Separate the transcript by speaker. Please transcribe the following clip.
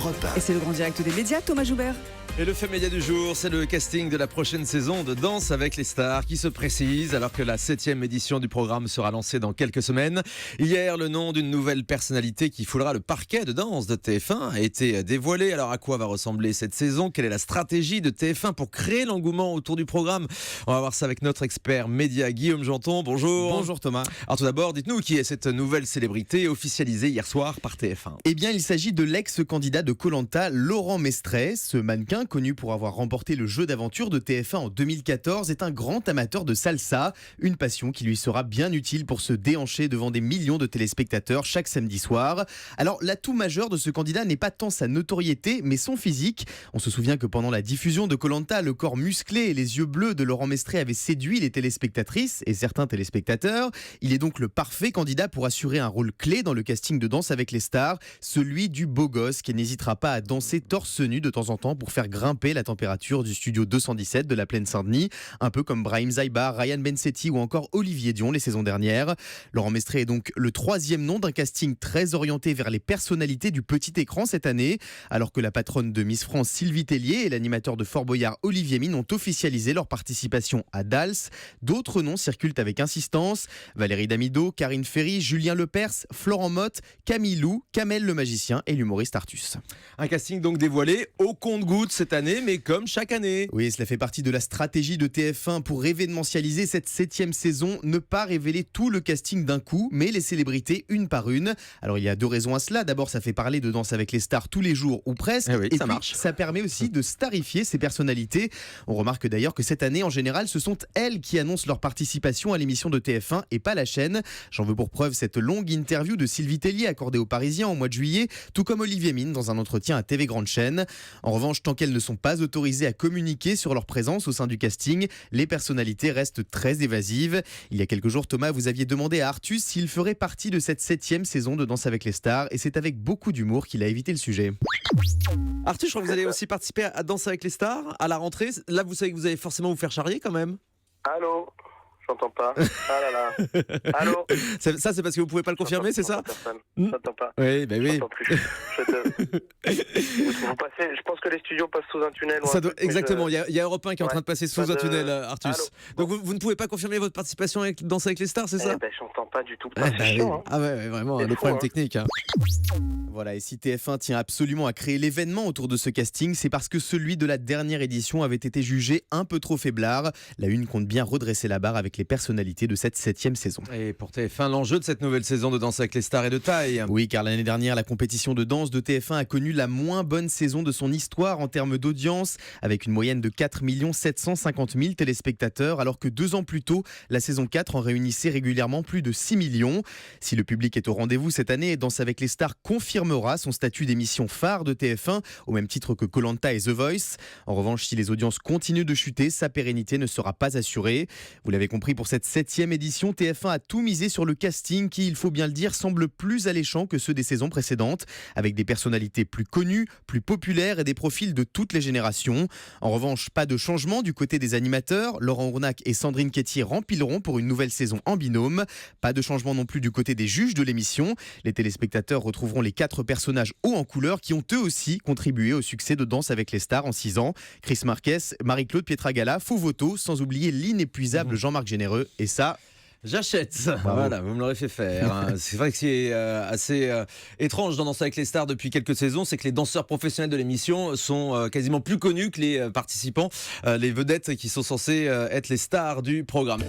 Speaker 1: Europe 1.
Speaker 2: Et c'est le grand direct des médias, Thomas Joubert.
Speaker 3: Et le fait média du jour, c'est le casting de la prochaine saison de Danse avec les stars qui se précise alors que la 7e édition du programme sera lancée dans quelques semaines. Hier, le nom d'une nouvelle personnalité qui foulera le parquet de danse de TF1 a été dévoilé. Alors à quoi va ressembler cette saison ? Quelle est la stratégie de TF1 pour créer l'engouement autour du programme ? On va voir ça avec notre expert média Guillaume Janton. Bonjour.
Speaker 4: Bonjour Thomas.
Speaker 3: Alors tout d'abord, dites-nous qui est cette nouvelle célébrité officialisée hier soir par TF1 ?
Speaker 4: Eh bien, il s'agit de l'ex-candidat de Koh-Lanta, Laurent Mestrey. Ce mannequin, connu pour avoir remporté le jeu d'aventure de TF1 en 2014, est un grand amateur de salsa, une passion qui lui sera bien utile pour se déhancher devant des millions de téléspectateurs chaque samedi soir. Alors, l'atout majeur de ce candidat n'est pas tant sa notoriété, mais son physique. On se souvient que pendant la diffusion de Koh-Lanta, le corps musclé et les yeux bleus de Laurent Mestrey avaient séduit les téléspectatrices et certains téléspectateurs. Il est donc le parfait candidat pour assurer un rôle clé dans le casting de Danse avec les stars, celui du beau gosse qui n'hésitera pas à danser torse nu de temps en temps pour faire grimper la température du studio 217 de la Plaine Saint-Denis, un peu comme Brahim Zaïba, Ryan Bensetti ou encore Olivier Dion les saisons dernières. Laurent Mestrey est donc le troisième nom d'un casting très orienté vers les personnalités du petit écran cette année, alors que la patronne de Miss France Sylvie Tellier et l'animateur de Fort Boyard Olivier Mine ont officialisé leur participation à Dals. D'autres noms circulent avec insistance: Valérie Damido, Karine Ferry, Julien Lepers, Florent Motte, Camille Lou, Kamel le magicien et l'humoriste Artus.
Speaker 3: Un casting donc dévoilé au compte-gouttes cette année, mais comme chaque année.
Speaker 4: Oui, cela fait partie de la stratégie de TF1 pour événementialiser cette 7e saison, ne pas révéler tout le casting d'un coup, mais les célébrités une par une. Alors il y a deux raisons à cela. D'abord, ça fait parler de Danse avec les stars tous les jours ou presque.
Speaker 3: Oui,
Speaker 4: et
Speaker 3: ça
Speaker 4: puis,
Speaker 3: marche.
Speaker 4: Ça permet aussi de starifier ces personnalités. On remarque d'ailleurs que cette année, en général, ce sont elles qui annoncent leur participation à l'émission de TF1 et pas la chaîne. J'en veux pour preuve cette longue interview de Sylvie Tellier accordée aux Parisiens au mois de juillet, tout comme Olivier Mine dans un entretien à TV Grande Chaîne. En revanche, tant qu'elles ne sont pas autorisées à communiquer sur leur présence au sein du casting, les personnalités restent très évasives. Il y a quelques jours, Thomas, vous aviez demandé à Artus s'il ferait partie de cette 7e saison de Danse avec les stars, et c'est avec beaucoup d'humour qu'il a évité le sujet.
Speaker 3: Arthur, je crois que vous allez aussi participer à Danse avec les stars à la rentrée. Là, vous savez que vous allez forcément vous faire charrier quand même.
Speaker 5: Allô? J'entends pas. Ah là là. Allô?
Speaker 3: Ça, c'est parce que vous pouvez pas le confirmer, c'est ça?
Speaker 5: J'entends pas.
Speaker 3: Oui, ben oui.
Speaker 5: J'entends plus. Vous passez, je pense que les studios passent sous un tunnel.
Speaker 3: Exactement, il y a Europe 1 qui est en train de passer sous un tunnel, Artus.
Speaker 5: Allô?
Speaker 3: Donc vous ne pouvez pas confirmer votre participation avec Danse avec les stars, c'est ça?
Speaker 5: J'entends pas du tout.
Speaker 3: Oui. Ah ouais, vraiment,
Speaker 5: C'est
Speaker 3: le
Speaker 5: fou,
Speaker 3: problème
Speaker 5: hein.
Speaker 3: technique.
Speaker 4: Voilà, et si TF1 tient absolument à créer l'événement autour de ce casting, c'est parce que celui de la dernière édition avait été jugé un peu trop faiblard. La Une compte bien redresser la barre avec les personnalités de cette 7e saison.
Speaker 3: Et pour TF1, l'enjeu de cette nouvelle saison de Danse avec les stars est de taille.
Speaker 4: Oui, car l'année dernière, la compétition de danse de TF1 a connu la moins bonne saison de son histoire en termes d'audience, avec une moyenne de 4 750 000 téléspectateurs, alors que 2 ans plus tôt, la saison 4 en réunissait régulièrement plus de 6 millions. Si le public est au rendez-vous cette année, Danse avec les stars confirmera son statut d'émission phare de TF1, au même titre que Koh-Lanta et The Voice. En revanche, si les audiences continuent de chuter, sa pérennité ne sera pas assurée. Vous l'avez compris, pour cette 7e édition, TF1 a tout misé sur le casting qui, il faut bien le dire, semble plus alléchant que ceux des saisons précédentes, avec des personnalités plus connues, plus populaires et des profils de toutes les générations. En revanche, pas de changement du côté des animateurs. Laurent Ournac et Sandrine Quétier rempileront pour une nouvelle saison en binôme. Pas de changement non plus du côté des juges de l'émission. Les téléspectateurs retrouveront les 4 personnages hauts en couleur qui ont eux aussi contribué au succès de Danse avec les stars en 6 ans. Chris Marquez, Marie-Claude Pietragala, Fauvoto, sans oublier l'inépuisable Jean-Marc Généreux. Et ça...
Speaker 3: J'achète. Voilà, vous me l'aurez fait faire. Hein. C'est vrai que ce qui est assez étrange dans Danse avec les stars depuis quelques saisons, c'est que les danseurs professionnels de l'émission sont quasiment plus connus que les participants, les vedettes qui sont censées être les stars du programme.